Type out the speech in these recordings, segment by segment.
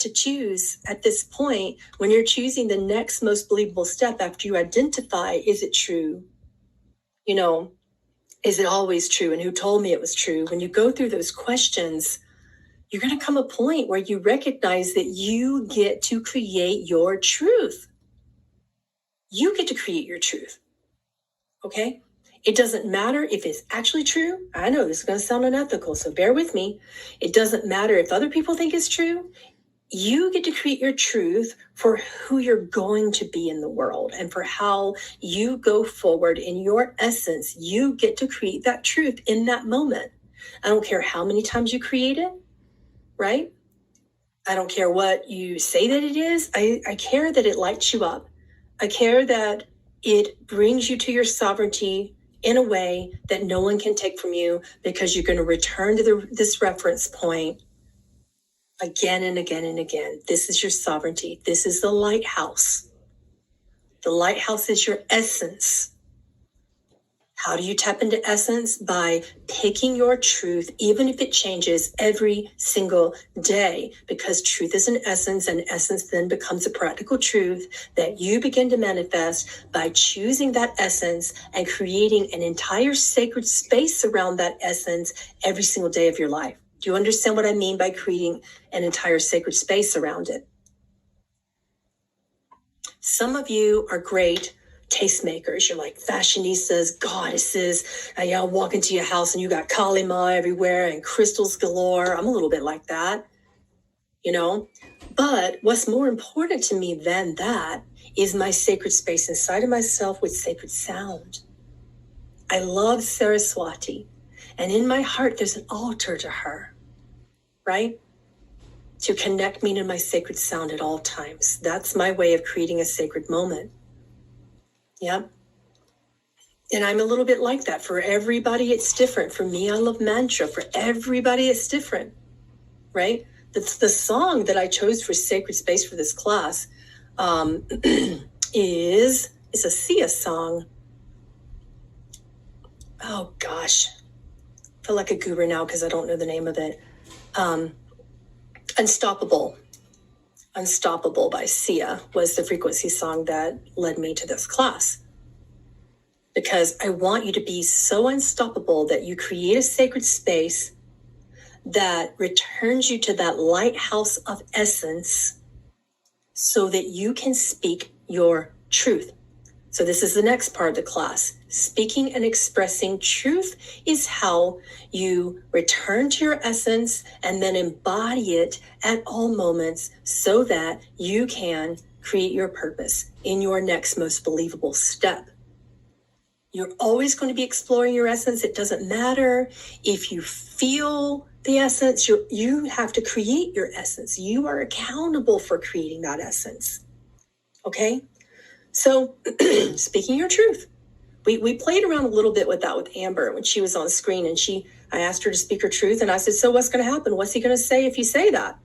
to choose at this point when you're choosing the next most believable step after you identify, is it true? You know, is it always true? And who told me it was true? When you go through those questions, you're going to come a point where you recognize that you get to create your truth. You get to create your truth. Okay? It doesn't matter if it's actually true. I know this is going to sound unethical, so bear with me. It doesn't matter if other people think it's true. You get to create your truth for who you're going to be in the world and for how you go forward in your essence. You get to create that truth in that moment. I don't care how many times you create it, right? I don't care what you say that it is. I care that it lights you up. I care that it brings you to your sovereignty in a way that no one can take from you, because you're going to return to this reference point again and again and again. This is your sovereignty. This is the lighthouse. The lighthouse is your essence. How do you tap into essence? By picking your truth, even if it changes every single day, because truth is an essence, and essence then becomes a practical truth that you begin to manifest by choosing that essence and creating an entire sacred space around that essence every single day of your life. Do you understand what I mean by creating an entire sacred space around it? Some of you are great tastemakers. You're like fashionistas, goddesses. I'll walk into your house and you got Kali Ma everywhere and crystals galore. I'm a little bit like that, you know. But what's more important to me than that is my sacred space inside of myself with sacred sound. I love Saraswati, and in my heart there's an altar to her, right? To connect me to my sacred sound at all times. That's my way of creating a sacred moment. Yep. And I'm a little bit like that. For everybody, it's different. For me, I love mantra. For everybody, it's different, right? The song that I chose for Sacred Space for this class is a Sia song. Oh, gosh. I feel like a guru now because I don't know the name of it. Unstoppable. Unstoppable by Sia was the frequency song that led me to this class. Because I want you to be so unstoppable that you create a sacred space that returns you to that lighthouse of essence so that you can speak your truth. So this is the next part of the class. Speaking and expressing truth is how you return to your essence and then embody it at all moments so that you can create your purpose in your next most believable step. You're always going to be exploring your essence. It doesn't matter if you feel the essence. You have to create your essence. You are accountable for creating that essence. Okay? So, speaking your truth. We played around a little bit with that with Amber when she was on screen, and I asked her to speak her truth, and I said, so what's going to happen? What's he going to say if you say that?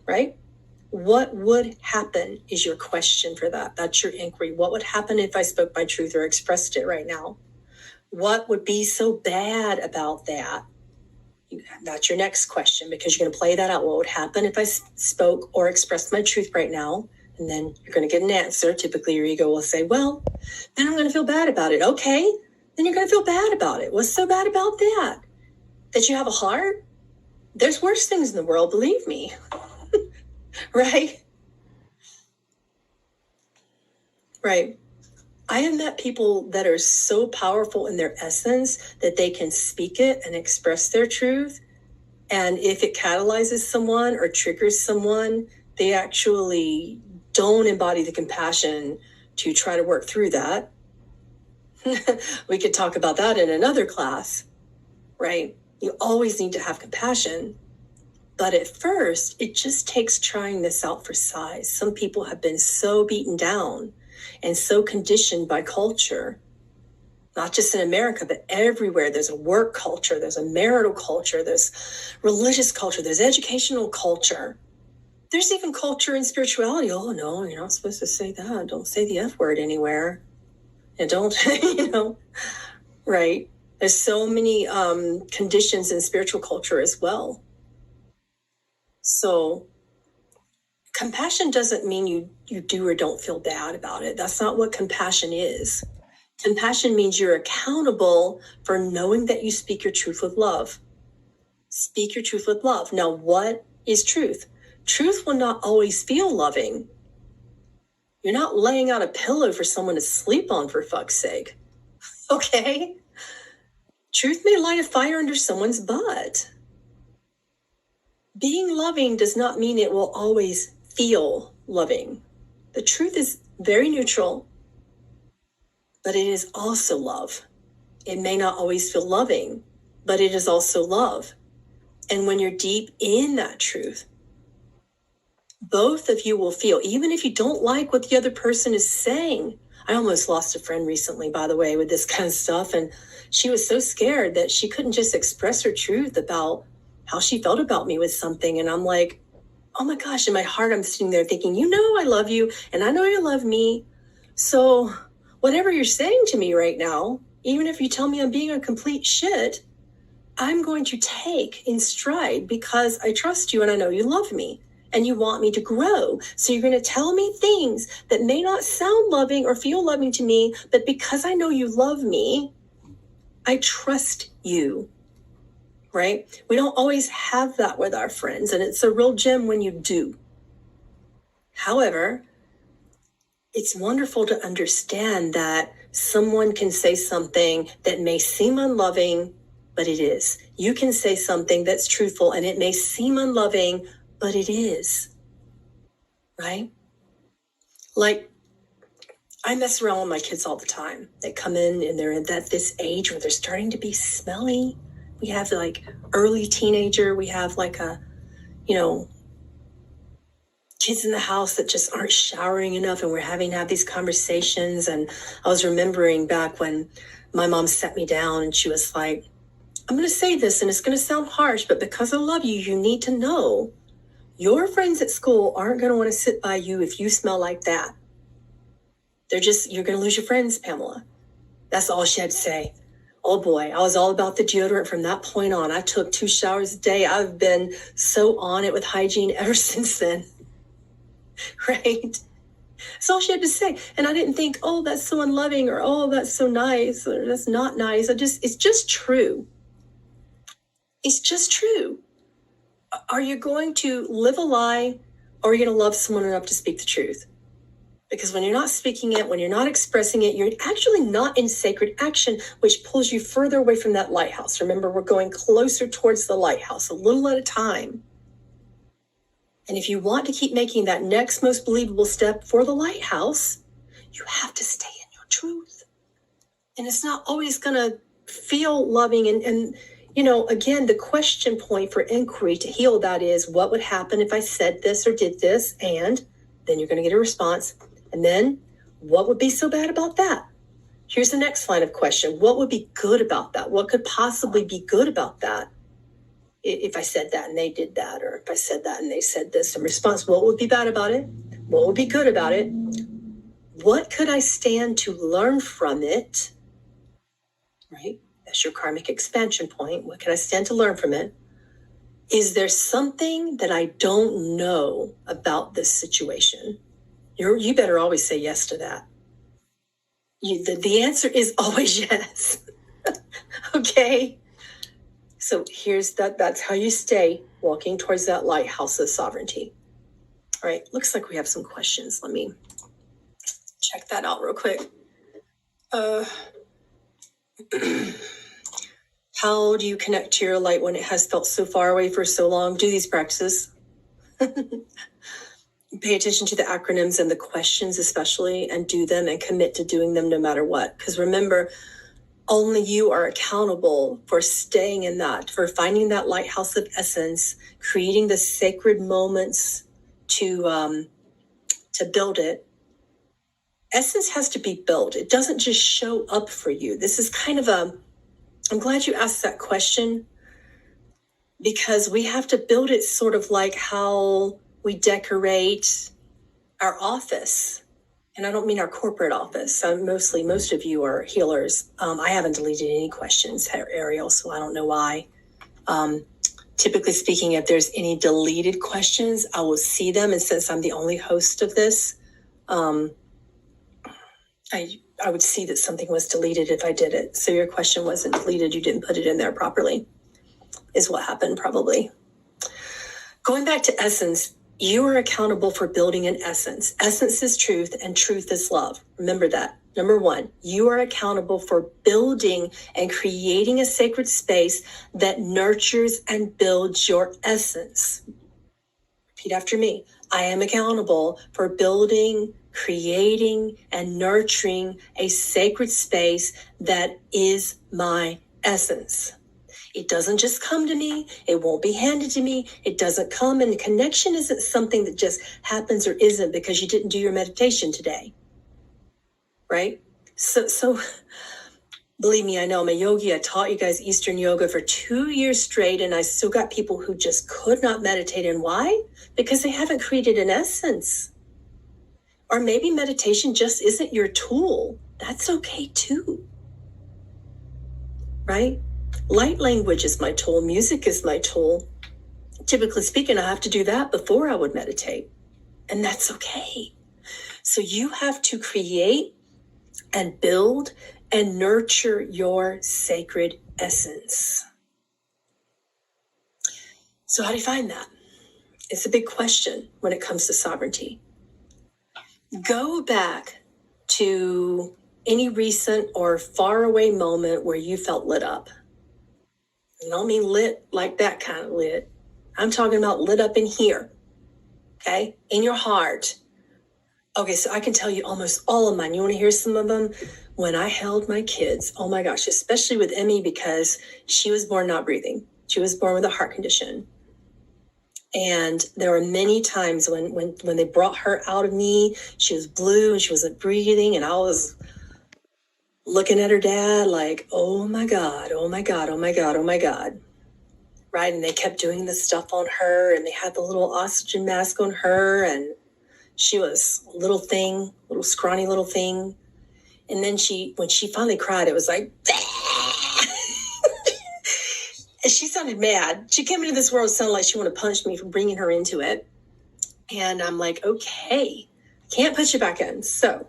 Right? What would happen is your question for that. That's your inquiry. What would happen if I spoke my truth or expressed it right now? What would be so bad about that? That's your next question, because you're going to play that out. What would happen if I spoke or expressed my truth right now? And then you're going to get an answer. Typically, your ego will say, well, then I'm going to feel bad about it. Okay, then you're going to feel bad about it. What's so bad about that? That you have a heart? There's worse things in the world, believe me. Right? Right. I have met people that are so powerful in their essence that they can speak it and express their truth. And if it catalyzes someone or triggers someone, they actually don't embody the compassion to try to work through that. We could talk about that in another class, right? You always need to have compassion. But at first, it just takes trying this out for size. Some people have been so beaten down and so conditioned by culture, not just in America, but everywhere. There's a work culture, there's a marital culture, there's religious culture, there's educational culture. There's even culture in spirituality. Oh, no, you're not supposed to say that. Don't say the F word anywhere. And don't, right? There's so many conditions in spiritual culture as well. So Compassion doesn't mean you do or don't feel bad about it. That's not what compassion is. Compassion means you're accountable for knowing that you speak your truth with love. Speak your truth with love. Now, what is truth? Truth will not always feel loving. You're not laying out a pillow for someone to sleep on, for fuck's sake. Okay? Truth may light a fire under someone's butt. Being loving does not mean it will always feel loving. The truth is very neutral, but it is also love. It may not always feel loving, but it is also love. And when you're deep in that truth, both of you will feel, even if you don't like what the other person is saying. I almost lost a friend recently, by the way, with this kind of stuff. And she was so scared that she couldn't just express her truth about how she felt about me with something. And I'm like, oh my gosh, in my heart, I'm sitting there thinking, I love you and I know you love me. So whatever you're saying to me right now, even if you tell me I'm being a complete shit, I'm going to take in stride because I trust you and I know you love me and you want me to grow. So you're going to tell me things that may not sound loving or feel loving to me, but because I know you love me, I trust you, right? We don't always have that with our friends, and it's a real gem when you do. However, it's wonderful to understand that someone can say something that may seem unloving, but it is. You can say something that's truthful and it may seem unloving, but it is, right? Like, I mess around with my kids all the time. They come in and they're at this age where they're starting to be smelly. We have like early teenager. We have like kids in the house that just aren't showering enough, and we're having to have these conversations. And I was remembering back when my mom sat me down and she was like, I'm going to say this and it's going to sound harsh, but because I love you, you need to know your friends at school aren't going to want to sit by you if you smell like that. You're going to lose your friends, Pamela. That's all she had to say. Oh boy, I was all about the deodorant from that point on. I took 2 showers a day. I've been so on it with hygiene ever since then. Right? That's all she had to say. And I didn't think, oh, that's so unloving, or oh, that's so nice, or that's not nice. It's just true. It's just true. Are you going to live a lie, or are you going to love someone enough to speak the truth? Because when you're not speaking it, when you're not expressing it, you're actually not in sacred action, which pulls you further away from that lighthouse. Remember, we're going closer towards the lighthouse, a little at a time. And if you want to keep making that next most believable step for the lighthouse, you have to stay in your truth. And it's not always going to feel loving. And again, the question point for inquiry to heal that is, what would happen if I said this or did this? And then you're going to get a response. And then what would be so bad about that? Here's the next line of question. What would be good about that? What could possibly be good about that? If I said that and they did that, or if I said that and they said this, in response, what would be bad about it? What would be good about it? What could I stand to learn from it? Right? That's your karmic expansion point. What can I stand to learn from it? Is there something that I don't know about this situation? You better always say yes to that. The answer is always yes. Okay? So that's how you stay walking towards that lighthouse of sovereignty. All right, looks like we have some questions. Let me check that out real quick. How do you connect to your light when it has felt so far away for so long? Do these practices. Pay attention to the acronyms and the questions especially, and do them and commit to doing them no matter what. Because remember, only you are accountable for staying in that, for finding that lighthouse of essence, creating the sacred moments to build it. Essence has to be built. It doesn't just show up for you. This is kind of I'm glad you asked that question, because we have to build it sort of like how we decorate our office. And I don't mean our corporate office. Most of you are healers. I haven't deleted any questions, Ariel, so I don't know why. Typically speaking, if there's any deleted questions, I will see them. And since I'm the only host of this, I would see that something was deleted if I did it. So your question wasn't deleted. You didn't put it in there properly, is what happened probably. Going back to essence, you are accountable for building an essence. Essence is truth and truth is love. Remember that. Number one, you are accountable for building and creating a sacred space that nurtures and builds your essence. Repeat after me. I am accountable for building, creating, and nurturing a sacred space that is my essence. It doesn't just come to me. It won't be handed to me. It doesn't come. And connection isn't something that just happens or isn't because you didn't do your meditation today. Right? So believe me, I know I'm a yogi. I taught you guys Eastern yoga for 2 years straight, and I still got people who just could not meditate. And why? Because they haven't created an essence. Or maybe meditation just isn't your tool. That's okay too. Right? Light language is my tool. Music is my tool. Typically speaking, I have to do that before I would meditate. And that's okay. So you have to create and build and nurture your sacred essence. So how do you find that? It's a big question when it comes to sovereignty. Go back to any recent or faraway moment where you felt lit up. I don't mean lit like that kind of lit. I'm talking about lit up in here, okay? In your heart. Okay, so I can tell you almost all of mine. You want to hear some of them? When I held my kids, oh my gosh, especially with Emmy because she was born not breathing. She was born with a heart condition. And there were many times when they brought her out of me, she was blue and she wasn't breathing. And I was looking at her dad like, oh my God, oh my God, oh my God, oh my God. Right? And they kept doing this stuff on her and they had the little oxygen mask on her and she was a little thing, little scrawny little thing. And then when she finally cried, it was like, and she sounded mad. She came into this world sounding like she wanted to punch me for bringing her into it. And I'm like, okay, can't put you back in. So,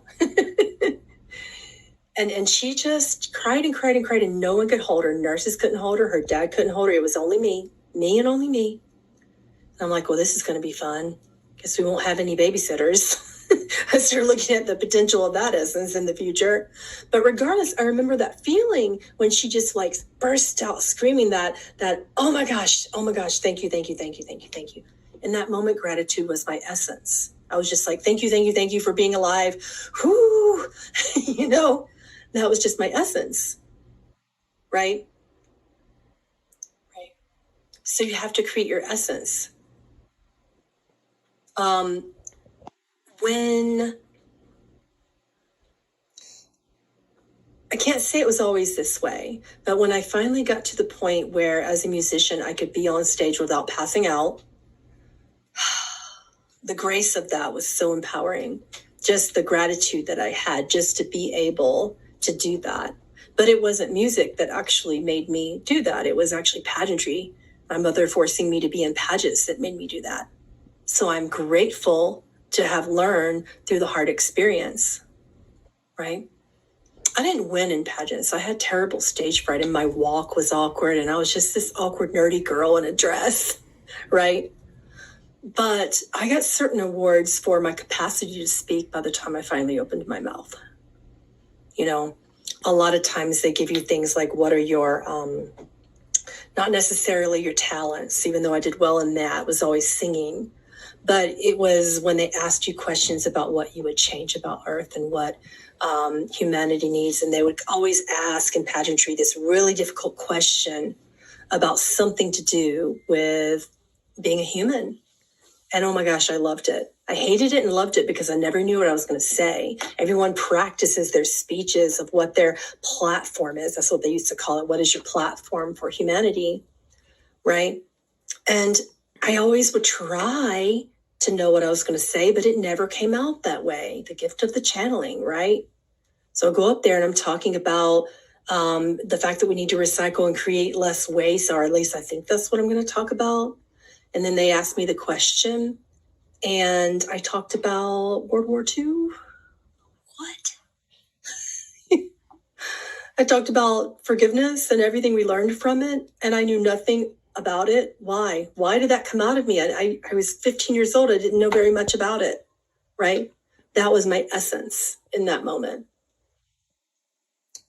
and she just cried and cried and cried and no one could hold her. Nurses couldn't hold her. Her dad couldn't hold her. It was only me and only me. And I'm like, well, this is going to be fun. Guess we won't have any babysitters. I started looking at the potential of that essence in the future. But regardless, I remember that feeling when she just like burst out screaming that, oh my gosh, thank you, thank you, thank you, thank you, thank you. In that moment, gratitude was my essence. I was just like, thank you for being alive. Whoo, that was just my essence. Right? Right. So you have to create your essence. When I can't say it was always this way, but when I finally got to the point where as a musician, I could be on stage without passing out, the grace of that was so empowering. Just the gratitude that I had just to be able to do that. But it wasn't music that actually made me do that. It was actually pageantry. My mother forcing me to be in pageants that made me do that. So I'm grateful to have learned through the hard experience, right? I didn't win in pageants. I had terrible stage fright and my walk was awkward and I was just this awkward, nerdy girl in a dress, right? But I got certain awards for my capacity to speak by the time I finally opened my mouth. A lot of times they give you things like, what are your, not necessarily your talents, even though I did well in that, was always singing. But it was when they asked you questions about what you would change about Earth and what humanity needs. And they would always ask in pageantry this really difficult question about something to do with being a human. And oh my gosh, I loved it. I hated it and loved it because I never knew what I was going to say. Everyone practices their speeches of what their platform is. That's what they used to call it. What is your platform for humanity? Right? And I always would try to know what I was going to say, but it never came out that way. The gift of the channeling, right? So I go up there and I'm talking about The fact that we need to recycle and create less waste, or at least I think that's what I'm going to talk about. And then they asked me the question, and I talked about World War II. What? I talked about forgiveness and everything we learned from it, and I knew nothing about it. Why? Why did that come out of me? I was 15 years old. I didn't know very much about it, right? That was my essence in that moment,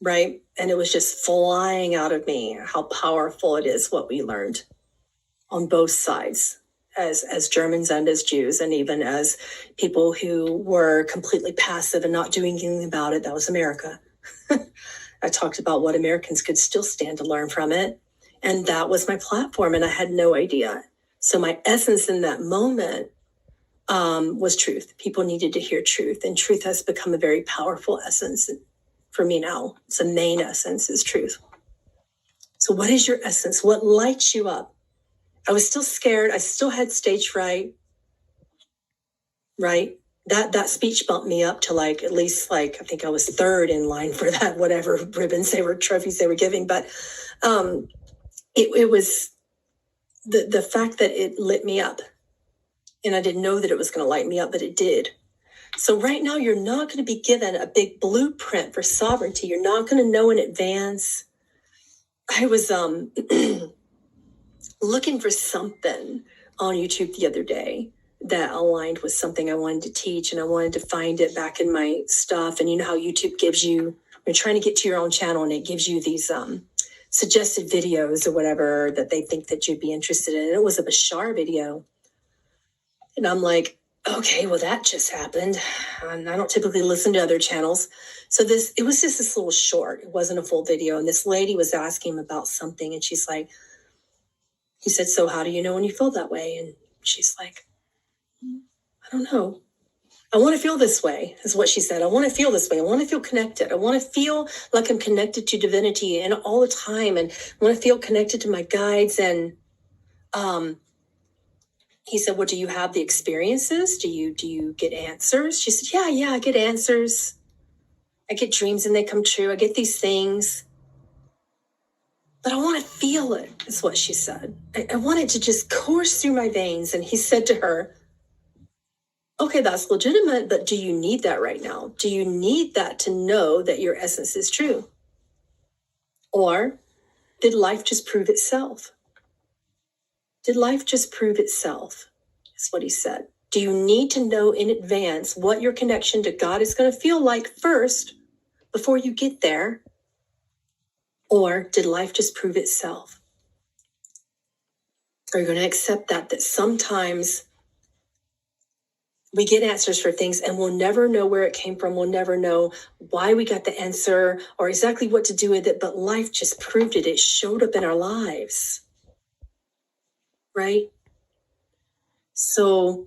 right? And it was just flying out of me how powerful it is what we learned on both sides, as Germans and as Jews, and even as people who were completely passive and not doing anything about it. That was America. I talked about what Americans could still stand to learn from it. And that was my platform, and I had no idea. So my essence in that moment was truth. People needed to hear truth, and truth has become a very powerful essence for me now. It's the main essence is truth. So what is your essence? What lights you up? I was still scared. I still had stage fright, right? That speech bumped me up to at least I think I was third in line for that, whatever trophies they were giving. But it was the fact that it lit me up, and I didn't know that it was going to light me up, but it did. So right now you're not going to be given a big blueprint for sovereignty. You're not going to know in advance. I was looking for something on YouTube the other day that aligned with something I wanted to teach, and I wanted to find it back in my stuff. And you know how YouTube gives you, you're trying to get to your own channel, and it gives you these suggested videos or whatever that they think that you'd be interested in. And it was a Bashar video. And I'm like, okay, well, that just happened. And I don't typically listen to other channels. So it was just this little short. It wasn't a full video. And this lady was asking him about something. And she's like, he said, so how do you know when you feel that way? And she's like, I don't know. I want to feel this way, is what she said. I want to feel this way. I want to feel connected. I want to feel like I'm connected to divinity and all the time. And I want to feel connected to my guides. And he said, well, do you have the experiences? Do you get answers? She said, yeah, I get answers. I get dreams and they come true. I get these things. But I want to feel it, is what she said. I want it to just course through my veins. And he said to her, okay, that's legitimate, but do you need that right now? Do you need that to know that your essence is true? Or did life just prove itself? Did life just prove itself? Is what he said. Do you need to know in advance what your connection to God is going to feel like first before you get there? Or did life just prove itself? Are you going to accept that sometimes we get answers for things and we'll never know where it came from. We'll never know why we got the answer or exactly what to do with it, but life just proved it. It showed up in our lives, right? So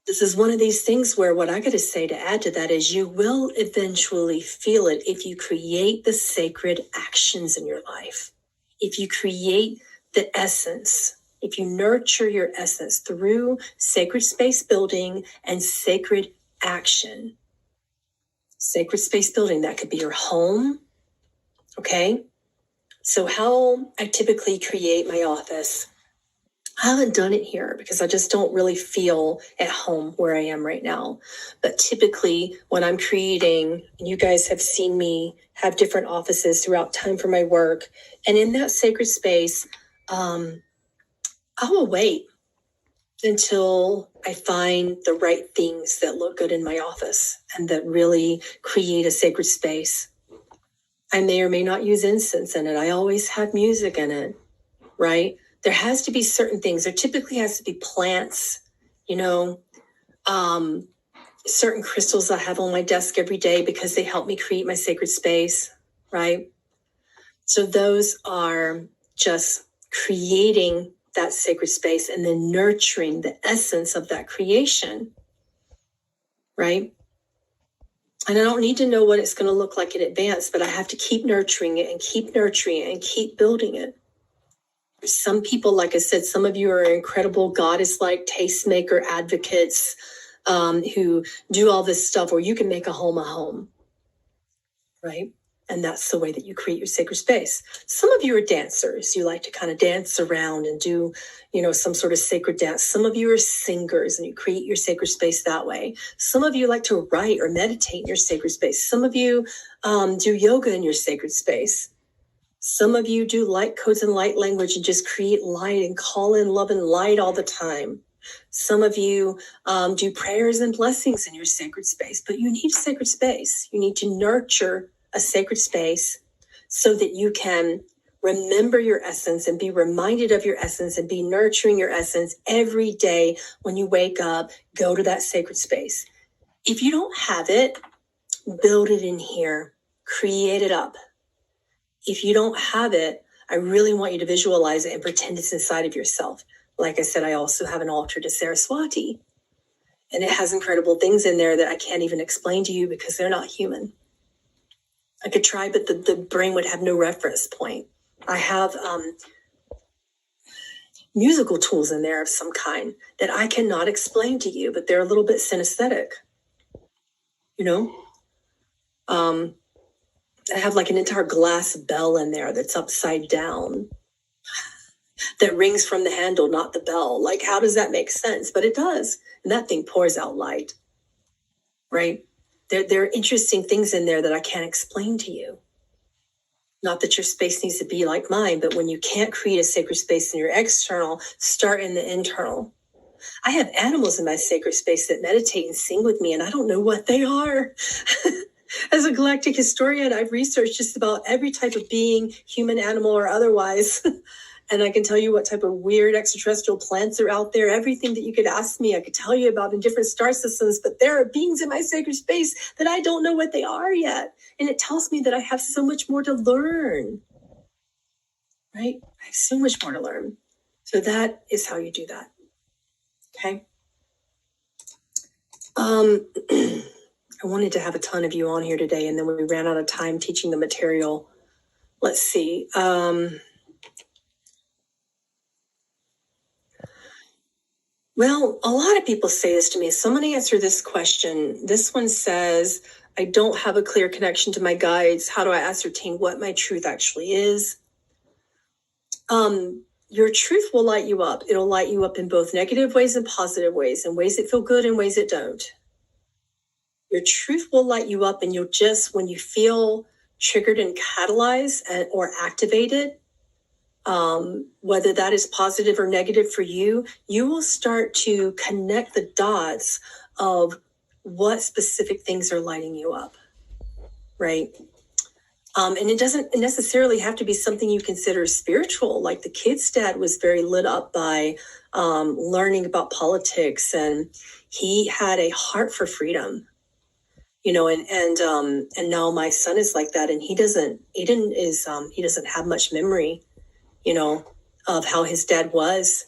this is one of these things where what I got to say to add to that is you will eventually feel it if you create the sacred actions in your life. If you create the essence, if you nurture your essence through sacred space building and sacred action. Sacred space building, that could be your home, okay? So how I typically create my office, I haven't done it here because I just don't really feel at home where I am right now. But typically when I'm creating, and you guys have seen me have different offices throughout time for my work, and in that sacred space, I will wait until I find the right things that look good in my office and that really create a sacred space. I may or may not use incense in it. I always have music in it, right? There has to be certain things. There typically has to be plants, certain crystals I have on my desk every day because they help me create my sacred space, right? So those are just creating that sacred space and then nurturing the essence of that creation, right? And I don't need to know what it's going to look like in advance, but I have to keep nurturing it and keep nurturing it and keep building it. Some people, like I said, some of you are incredible goddess-like tastemaker advocates who do all this stuff, or you can make a home, right? And that's the way that you create your sacred space. Some of you are dancers. You like to kind of dance around and do, some sort of sacred dance. Some of you are singers and you create your sacred space that way. Some of you like to write or meditate in your sacred space. Some of you do yoga in your sacred space. Some of you do light codes and light language and just create light and call in love and light all the time. Some of you do prayers and blessings in your sacred space, but you need sacred space. You need to nurture a sacred space so that you can remember your essence and be reminded of your essence and be nurturing your essence every day. When you wake up, go to that sacred space. If you don't have it, build it in here, create it up. If you don't have it, I really want you to visualize it and pretend it's inside of yourself. Like I said, I also have an altar to Saraswati, and it has incredible things in there that I can't even explain to you because they're not human. I could try, but the brain would have no reference point. I have musical tools in there of some kind that I cannot explain to you, but they're a little bit synesthetic. I have like an entire glass bell in there that's upside down that rings from the handle, not the bell. Like, how does that make sense? But it does. And that thing pours out light, right? There are interesting things in there that I can't explain to you. Not that your space needs to be like mine, but when you can't create a sacred space in your external, start in the internal. I have animals in my sacred space that meditate and sing with me, and I don't know what they are. As a galactic historian, I've researched just about every type of being, human, animal, or otherwise. And I can tell you what type of weird extraterrestrial plants are out there. Everything that you could ask me, I could tell you about in different star systems. But there are beings in my sacred space that I don't know what they are yet. And it tells me that I have so much more to learn. Right? I have so much more to learn. So that is how you do that. Okay? I wanted to have a ton of you on here today, and then we ran out of time teaching the material. Let's see. Well, a lot of people say this to me. So I'm going to answer this question. This one says, I don't have a clear connection to my guides. How do I ascertain what my truth actually is? Your truth will light you up. It'll light you up in both negative ways and positive ways, and ways that feel good and ways that don't. Your truth will light you up, and you'll just, when you feel triggered and catalyzed or activated, whether that is positive or negative for you, you will start to connect the dots of what specific things are lighting you up, right? And it doesn't necessarily have to be something you consider spiritual. Like the kid's dad was very lit up by learning about politics, and he had a heart for freedom. And now my son is like that, and Aiden he doesn't have much memory, of how his dad was.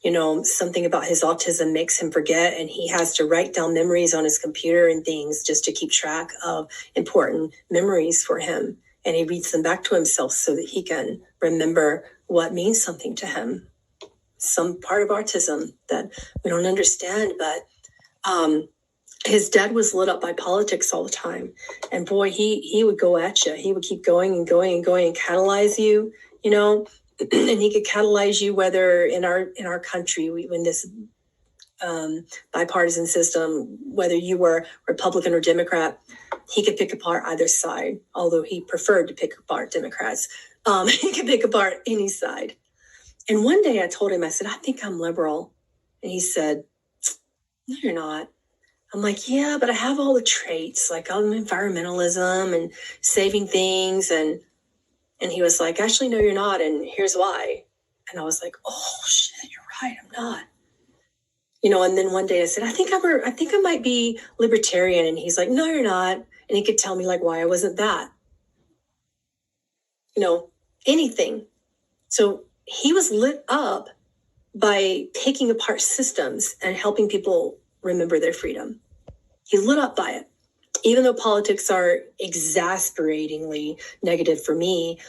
Something about his autism makes him forget, and he has to write down memories on his computer and things just to keep track of important memories for him. And he reads them back to himself so that he can remember what means something to him. Some part of autism that we don't understand, but his dad was lit up by politics all the time. And boy, he would go at you. He would keep going and going and going and catalyze you, and he could catalyze you whether in our country, in this bipartisan system, whether you were Republican or Democrat, he could pick apart either side, although he preferred to pick apart Democrats. He could pick apart any side. And one day I told him, I said, I think I'm liberal. And he said, no, you're not. I'm like, yeah, but I have all the traits, like environmentalism and saving things. And he was like, actually, no, you're not. And here's why. And I was like, oh, shit, you're right. I'm not. And then one day I said, I think I might be libertarian. And he's like, no, you're not. And he could tell me like why I wasn't that. Anything. So he was lit up by picking apart systems and helping people remember their freedom. He lit up by it. Even though politics are exasperatingly negative for me,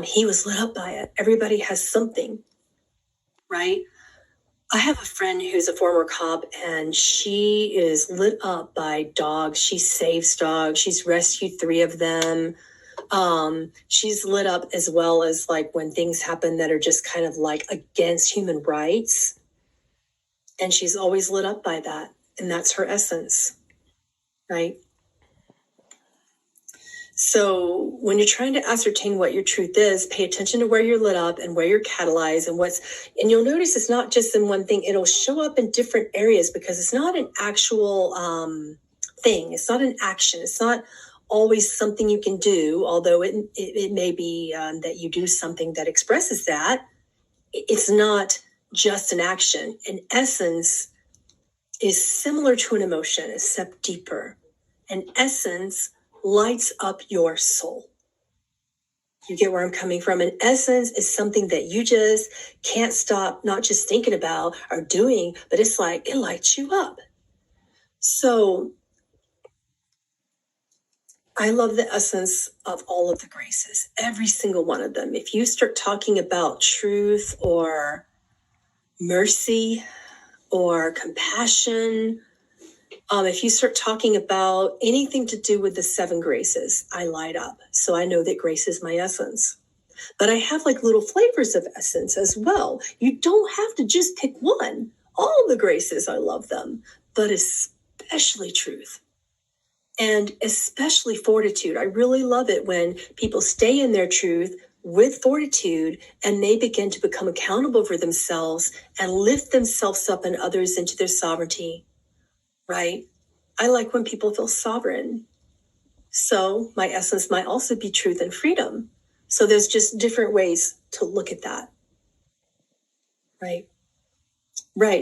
he was lit up by it. Everybody has something, right? I have a friend who's a former cop, and she is lit up by dogs. She saves dogs. She's rescued 3 of them. She's lit up as well as like when things happen that are just kind of like against human rights. And she's always lit up by that. And that's her essence, right? So when you're trying to ascertain what your truth is, pay attention to where you're lit up and where you're catalyzed and you'll notice it's not just in one thing. It'll show up in different areas because it's not an actual thing. It's not an action. It's not always something you can do, although it may be that you do something that expresses that. It's not just an action. In essence, is similar to an emotion, except deeper. An essence lights up your soul. You get where I'm coming from? An essence is something that you just can't stop, not just thinking about or doing, but it's like it lights you up. So I love the essence of all of the graces, every single one of them. If you start talking about truth or mercy or compassion, if you start talking about anything to do with the 7 graces, I light up. So I know that grace is my essence. But I have like little flavors of essence as well. You don't have to just pick one. All the graces, I love them, but especially truth. And especially fortitude. I really love it when people stay in their truth with fortitude and they begin to become accountable for themselves and lift themselves up and others into their sovereignty. Right? I like when people feel sovereign. So my essence might also be truth and freedom. So there's just different ways to look at that. Right? Right.